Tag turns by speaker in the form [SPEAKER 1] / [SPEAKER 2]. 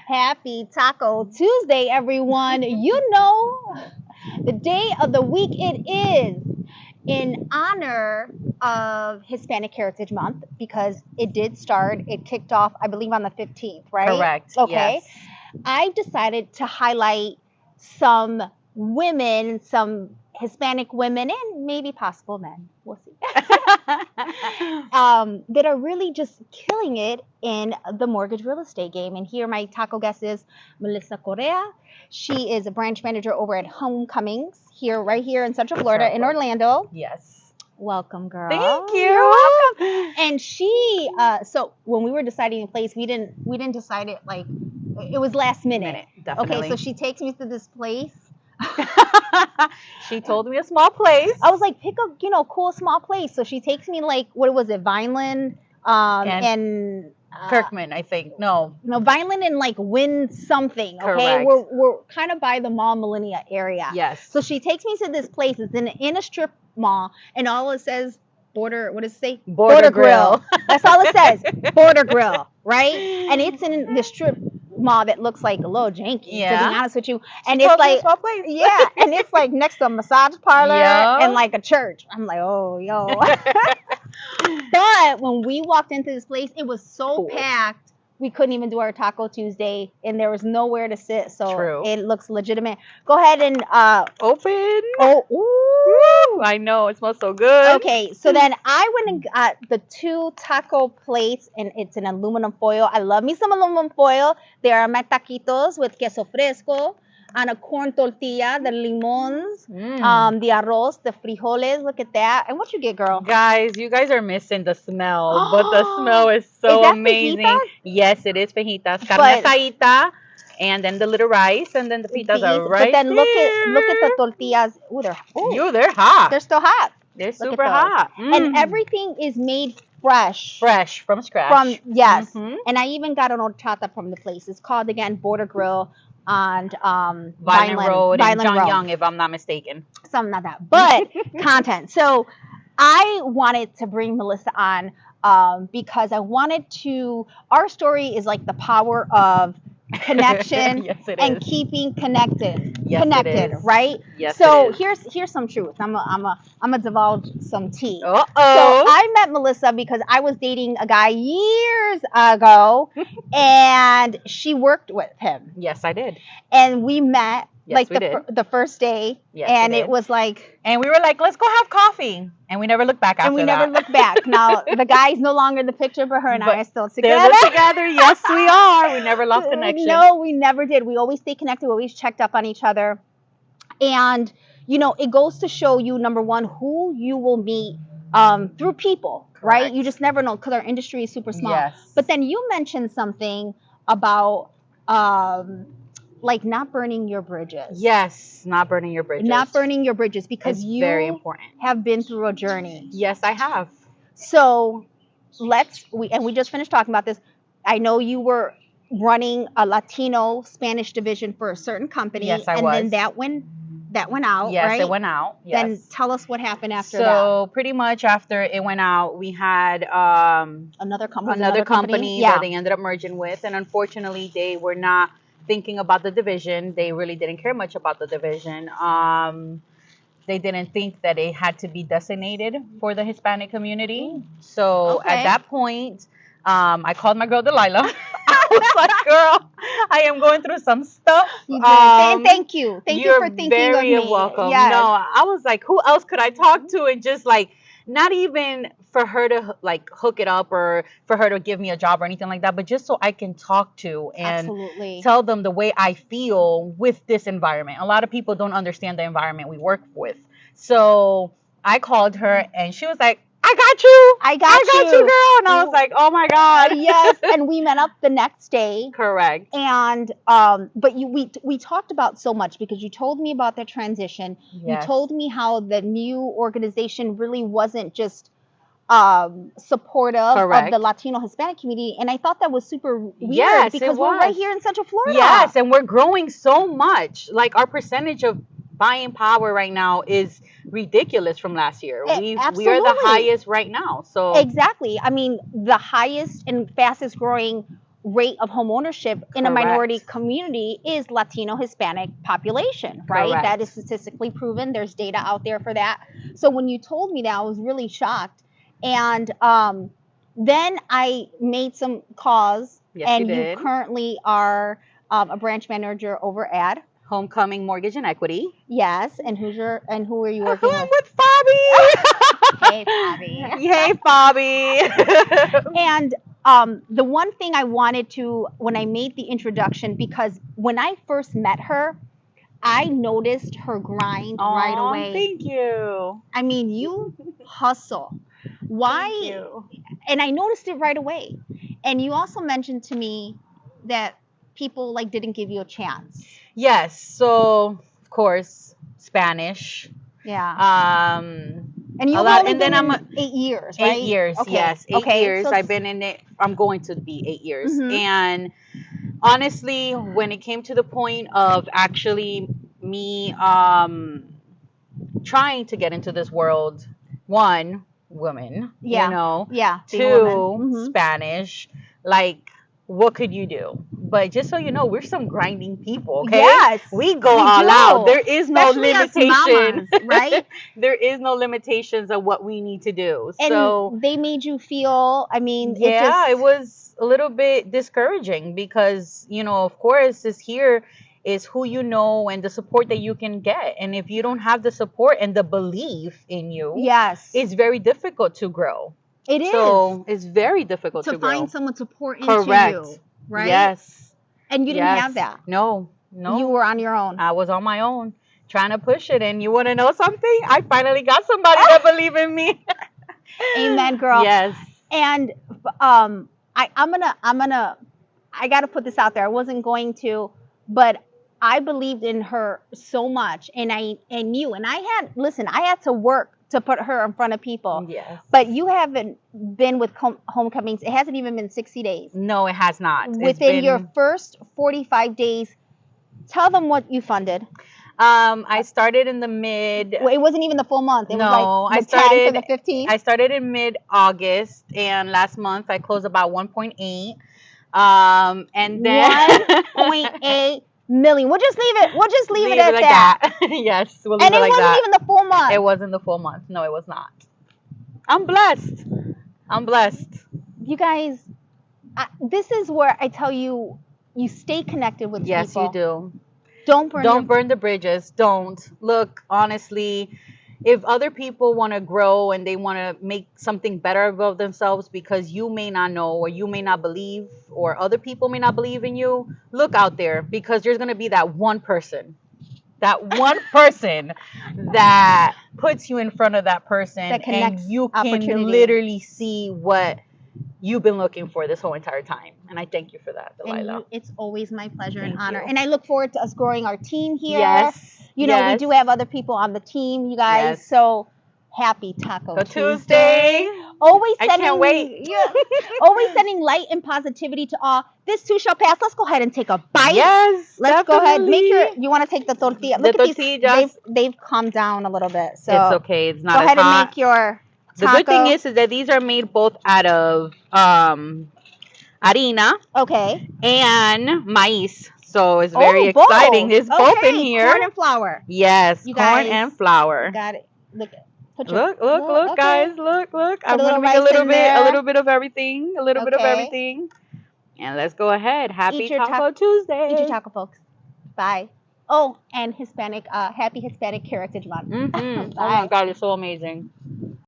[SPEAKER 1] Happy Taco Tuesday, everyone. You know the day of the week it is in honor of Hispanic Heritage Month because it did start. It kicked off, I believe, on the 15th, right?
[SPEAKER 2] Correct.
[SPEAKER 1] Okay.
[SPEAKER 2] Yes.
[SPEAKER 1] I've decided to highlight some women, some Hispanic women, and maybe possible men. We'll see. That are really just killing it in the mortgage real estate game. And here my taco guest is Melissa Correa. She is a branch manager over at Homecomings right here in Central Florida in Orlando.
[SPEAKER 2] Yes.
[SPEAKER 1] Welcome, girl.
[SPEAKER 2] Thank you.
[SPEAKER 1] You're welcome. And she, so when we were deciding a place, we didn't decide it like it was last minute.
[SPEAKER 2] Definitely.
[SPEAKER 1] Okay, so she takes me to this place.
[SPEAKER 2] She told me a small place.
[SPEAKER 1] I was like, pick a cool small place. So she takes me like, what was it, Vineland, and
[SPEAKER 2] Kirkman, I think. No,
[SPEAKER 1] Vineland and like Win something. Okay,
[SPEAKER 2] Correct.
[SPEAKER 1] we're kind of by the Mall Millennia area.
[SPEAKER 2] Yes.
[SPEAKER 1] So she takes me to this place. It's in a strip mall, and all it says what does it say?
[SPEAKER 2] Border Grill.
[SPEAKER 1] That's all it says. Border Grill, right? And it's in the strip mall that looks like a little janky, to be honest with you. And it's like,
[SPEAKER 2] small place.
[SPEAKER 1] yeah, and it's like next to a massage parlor
[SPEAKER 2] Yeah.
[SPEAKER 1] and like a church. I'm like, oh, yo. But when we walked into this place, it was so
[SPEAKER 2] Cool.
[SPEAKER 1] packed. We couldn't even do our Taco Tuesday, and there was nowhere to sit. So
[SPEAKER 2] True.
[SPEAKER 1] it looks legitimate. Go ahead and
[SPEAKER 2] Open.
[SPEAKER 1] oh, ooh.
[SPEAKER 2] I know. It smells so good.
[SPEAKER 1] Okay, so then I went and got the 2 taco plates, and it's in aluminum foil. I love me some aluminum foil. They are my taquitos with queso fresco, on a corn tortilla, the limons, the arroz, the frijoles. Look at that. And what you get, girl?
[SPEAKER 2] Guys, you guys are missing the smell, but the smell is so
[SPEAKER 1] that
[SPEAKER 2] amazing.
[SPEAKER 1] fajitas?
[SPEAKER 2] Yes, it is fajitas. Carne
[SPEAKER 1] But-
[SPEAKER 2] asadita, and then the little rice, and then the fajitas are right
[SPEAKER 1] But then look
[SPEAKER 2] there.
[SPEAKER 1] at the tortillas. Ooh,
[SPEAKER 2] They're hot.
[SPEAKER 1] they're still hot.
[SPEAKER 2] They're
[SPEAKER 1] Look at
[SPEAKER 2] super
[SPEAKER 1] those.
[SPEAKER 2] hot.
[SPEAKER 1] And everything is made fresh.
[SPEAKER 2] fresh from scratch.
[SPEAKER 1] Yes.
[SPEAKER 2] Mhm.
[SPEAKER 1] And I even got an horchata from the place. It's called, again, Border Grill on
[SPEAKER 2] Vineland Road and John
[SPEAKER 1] Road.
[SPEAKER 2] Young, if I'm not mistaken.
[SPEAKER 1] Something like that. But content. So I wanted to bring Melissa on because I wanted to, our story is like the power of connection
[SPEAKER 2] Yes, it
[SPEAKER 1] and
[SPEAKER 2] is.
[SPEAKER 1] keeping connected.
[SPEAKER 2] Yes, it
[SPEAKER 1] connected,
[SPEAKER 2] is.
[SPEAKER 1] right?
[SPEAKER 2] Yes,
[SPEAKER 1] So
[SPEAKER 2] it is.
[SPEAKER 1] here's some truth. I'm a divulge some tea. So
[SPEAKER 2] Uh-oh.
[SPEAKER 1] I met Melissa because I was dating a guy years ago, and she worked with him,
[SPEAKER 2] Yes, I did.
[SPEAKER 1] and we met
[SPEAKER 2] Yes,
[SPEAKER 1] like
[SPEAKER 2] we did.
[SPEAKER 1] the first day,
[SPEAKER 2] Yes,
[SPEAKER 1] and
[SPEAKER 2] we
[SPEAKER 1] it
[SPEAKER 2] did.
[SPEAKER 1] was like,
[SPEAKER 2] And we were like, let's go have coffee. And we never looked back after
[SPEAKER 1] and we
[SPEAKER 2] that.
[SPEAKER 1] never looked back. Now the guy's no longer in the picture, but her and
[SPEAKER 2] But
[SPEAKER 1] I are still
[SPEAKER 2] They're
[SPEAKER 1] together.
[SPEAKER 2] together. Yes, we are. We never lost connection.
[SPEAKER 1] No, we never did. We always stayed connected. We always checked up on each other. And, it goes to show you, number one, who you will meet through people, right?
[SPEAKER 2] Correct.
[SPEAKER 1] You just never know because our industry is super small.
[SPEAKER 2] Yes.
[SPEAKER 1] But then you mentioned something about like not burning your bridges.
[SPEAKER 2] Yes, not burning your bridges.
[SPEAKER 1] Not burning your bridges because
[SPEAKER 2] It's
[SPEAKER 1] you
[SPEAKER 2] very important.
[SPEAKER 1] have been through a journey.
[SPEAKER 2] Yes, I have.
[SPEAKER 1] So we just finished talking about this. I know you were running a Latino Spanish division for a certain company.
[SPEAKER 2] Yes, I
[SPEAKER 1] and
[SPEAKER 2] was.
[SPEAKER 1] then that went out,
[SPEAKER 2] Yes,
[SPEAKER 1] right?
[SPEAKER 2] it went out. Yes.
[SPEAKER 1] Then tell us what happened after that.
[SPEAKER 2] So pretty much after it went out, we had
[SPEAKER 1] Another company.
[SPEAKER 2] that they ended up merging with, and unfortunately, they were not thinking about the division. They really didn't care much about the division. They didn't think that it had to be designated for the Hispanic community. So
[SPEAKER 1] Okay.
[SPEAKER 2] at that point, I called my girl Delilah. I was like, "Girl, I am going through some stuff."
[SPEAKER 1] You did. And thank you. Thank you
[SPEAKER 2] You're
[SPEAKER 1] for thinking
[SPEAKER 2] very
[SPEAKER 1] of me.
[SPEAKER 2] welcome.
[SPEAKER 1] Yes.
[SPEAKER 2] No, I was like, who else could I talk to? And just like, not even for her to like hook it up or for her to give me a job or anything like that, but just so I can talk to and
[SPEAKER 1] Absolutely.
[SPEAKER 2] tell them the way I feel with this environment. A lot of people don't understand the environment we work with. So I called her and she was like, I got you.
[SPEAKER 1] I got
[SPEAKER 2] you, girl. And I was like, oh my God.
[SPEAKER 1] Yes, and we met up the next day.
[SPEAKER 2] Correct.
[SPEAKER 1] And but we talked about so much because you told me about that transition.
[SPEAKER 2] Yes.
[SPEAKER 1] You told me how the new organization really wasn't just supportive
[SPEAKER 2] Correct.
[SPEAKER 1] of the Latino Hispanic community, and I thought that was super weird
[SPEAKER 2] Yes, it
[SPEAKER 1] because we're right
[SPEAKER 2] was.
[SPEAKER 1] here in Central Florida.
[SPEAKER 2] Yes, and we're growing so much. Like our percentage of buying power right now is ridiculous from last year. We are the
[SPEAKER 1] Absolutely.
[SPEAKER 2] highest right now. So
[SPEAKER 1] Exactly. I mean, the highest and fastest growing rate of home ownership in a
[SPEAKER 2] Correct.
[SPEAKER 1] minority community is Latino Hispanic population, right?
[SPEAKER 2] Correct.
[SPEAKER 1] That is statistically proven. There's data out there for that. So when you told me that, I was really shocked. And then I made some calls,
[SPEAKER 2] Yes,
[SPEAKER 1] and
[SPEAKER 2] you
[SPEAKER 1] you
[SPEAKER 2] did.
[SPEAKER 1] currently are a branch manager over at
[SPEAKER 2] Homecoming Mortgage and Equity.
[SPEAKER 1] Yes. And who are you working
[SPEAKER 2] I'm
[SPEAKER 1] with?
[SPEAKER 2] with Bobby.
[SPEAKER 1] Hey, Bobby.
[SPEAKER 2] Hey, Bobby.
[SPEAKER 1] And the one thing I wanted to, when I made the introduction, because when I first met her, I noticed her grind right
[SPEAKER 2] Aw,
[SPEAKER 1] away.
[SPEAKER 2] Thank you.
[SPEAKER 1] I mean, you hustle. Why?
[SPEAKER 2] Thank you.
[SPEAKER 1] And I noticed it right away. And you also mentioned to me that people like didn't give you a chance.
[SPEAKER 2] Yes. So, of course, Spanish.
[SPEAKER 1] Yeah. And you've
[SPEAKER 2] a lot,
[SPEAKER 1] only
[SPEAKER 2] and
[SPEAKER 1] been
[SPEAKER 2] then
[SPEAKER 1] in 8 years, right?
[SPEAKER 2] 8 years.
[SPEAKER 1] Okay.
[SPEAKER 2] Yes, 8
[SPEAKER 1] Okay.
[SPEAKER 2] years.
[SPEAKER 1] So
[SPEAKER 2] I've been in it. I'm going to be 8 years.
[SPEAKER 1] Mhm.
[SPEAKER 2] And honestly, when it came to the point of actually me trying to get into this world, one, woman,
[SPEAKER 1] Yeah.
[SPEAKER 2] you know,
[SPEAKER 1] yeah. being a
[SPEAKER 2] two,
[SPEAKER 1] woman. Mhm.
[SPEAKER 2] Spanish, like, what could you do? But just so you know, we're some grinding people, okay?
[SPEAKER 1] Yes,
[SPEAKER 2] we go
[SPEAKER 1] we
[SPEAKER 2] all
[SPEAKER 1] do.
[SPEAKER 2] out. There is no
[SPEAKER 1] Especially us
[SPEAKER 2] limitation,
[SPEAKER 1] mamas, right?
[SPEAKER 2] There is no limitations of what we need to do.
[SPEAKER 1] And
[SPEAKER 2] So
[SPEAKER 1] they made you feel, I mean,
[SPEAKER 2] yeah,
[SPEAKER 1] it
[SPEAKER 2] it was a little bit discouraging because, you know, of course, this here is who you know and the support that you can get. And if you don't have the support and the belief in you,
[SPEAKER 1] yes,
[SPEAKER 2] it's very difficult to grow.
[SPEAKER 1] it is
[SPEAKER 2] So it's very difficult to
[SPEAKER 1] to
[SPEAKER 2] grow.
[SPEAKER 1] find someone to pour into
[SPEAKER 2] Correct.
[SPEAKER 1] you, right?
[SPEAKER 2] Yes.
[SPEAKER 1] And you didn't
[SPEAKER 2] Yes.
[SPEAKER 1] have that.
[SPEAKER 2] No. No.
[SPEAKER 1] You were on your own.
[SPEAKER 2] I was on my own trying to push it. And you want to know something? I finally got somebody that believe in me.
[SPEAKER 1] Amen, girl.
[SPEAKER 2] Yes.
[SPEAKER 1] And I gotta put this out there. I wasn't going to, but I believed in her so much, and I had to work to put her in front of people.
[SPEAKER 2] Yes.
[SPEAKER 1] But you haven't been with homecomings. It hasn't even been 60 days.
[SPEAKER 2] No, it has not.
[SPEAKER 1] Within your first 45 days, tell them what you funded.
[SPEAKER 2] I started in the mid.
[SPEAKER 1] Well, it wasn't even the full month. It
[SPEAKER 2] No,
[SPEAKER 1] was like the
[SPEAKER 2] I
[SPEAKER 1] 10th or
[SPEAKER 2] started-
[SPEAKER 1] the 15th.
[SPEAKER 2] I started in mid-August, and last month I closed about 1.8. And then
[SPEAKER 1] 1.8 million. We'll just leave it. We'll just leave it at
[SPEAKER 2] like
[SPEAKER 1] that.
[SPEAKER 2] Yes, we'll leave
[SPEAKER 1] And
[SPEAKER 2] it
[SPEAKER 1] it
[SPEAKER 2] like
[SPEAKER 1] wasn't
[SPEAKER 2] that.
[SPEAKER 1] even the full month.
[SPEAKER 2] It wasn't the full month. No, it was not. I'm blessed. I'm blessed.
[SPEAKER 1] You guys, this is where I tell you, you stay connected with
[SPEAKER 2] Yes,
[SPEAKER 1] people.
[SPEAKER 2] you do.
[SPEAKER 1] Don't burn.
[SPEAKER 2] Don't burn the bridges. Don't. Look, honestly, if other people want to grow and they want to make something better of themselves because you may not know or you may not believe or other people may not believe in you, look out there because there's going to be that one person that puts you in front of that person
[SPEAKER 1] That connects
[SPEAKER 2] and you can
[SPEAKER 1] opportunity.
[SPEAKER 2] literally see what you've been looking for this whole entire time. And I thank you for that, Delilah.
[SPEAKER 1] And it's always my pleasure and
[SPEAKER 2] Thank
[SPEAKER 1] honor.
[SPEAKER 2] you.
[SPEAKER 1] And I look forward to us growing our team here.
[SPEAKER 2] Yes.
[SPEAKER 1] You know, we
[SPEAKER 2] yes.
[SPEAKER 1] do have other people on the team, you guys.
[SPEAKER 2] Yes.
[SPEAKER 1] So happy Taco
[SPEAKER 2] Tuesday.
[SPEAKER 1] Always
[SPEAKER 2] I
[SPEAKER 1] sending,
[SPEAKER 2] can't wait.
[SPEAKER 1] Yeah, always sending light and positivity to all. This too shall pass. Let's go ahead and take a bite.
[SPEAKER 2] Yes.
[SPEAKER 1] Let's go ahead.
[SPEAKER 2] definitely.
[SPEAKER 1] You want to take the tortilla?
[SPEAKER 2] The
[SPEAKER 1] Look at these.
[SPEAKER 2] tortillas.
[SPEAKER 1] They've calmed down a little bit. So
[SPEAKER 2] It's okay. It's not
[SPEAKER 1] go
[SPEAKER 2] as
[SPEAKER 1] ahead
[SPEAKER 2] hot.
[SPEAKER 1] and make your
[SPEAKER 2] The
[SPEAKER 1] taco.
[SPEAKER 2] good thing is that these are made both out of harina
[SPEAKER 1] Okay.
[SPEAKER 2] and maíz. So it's very
[SPEAKER 1] both.
[SPEAKER 2] exciting. There's both in
[SPEAKER 1] Okay,
[SPEAKER 2] here.
[SPEAKER 1] Corn and flour.
[SPEAKER 2] Yes,
[SPEAKER 1] You
[SPEAKER 2] corn
[SPEAKER 1] guys
[SPEAKER 2] and flour.
[SPEAKER 1] Got it. Put your,
[SPEAKER 2] Look,
[SPEAKER 1] okay.
[SPEAKER 2] guys, look. I'm
[SPEAKER 1] a little
[SPEAKER 2] gonna make
[SPEAKER 1] rice in there.
[SPEAKER 2] a little bit of everything,
[SPEAKER 1] Okay.
[SPEAKER 2] and let's go ahead. Happy
[SPEAKER 1] Eat your
[SPEAKER 2] Taco Tuesday.
[SPEAKER 1] Eat your taco, folks. Bye. Oh, and Happy Hispanic Heritage Month.
[SPEAKER 2] Oh
[SPEAKER 1] Bye.
[SPEAKER 2] my God, it's so amazing.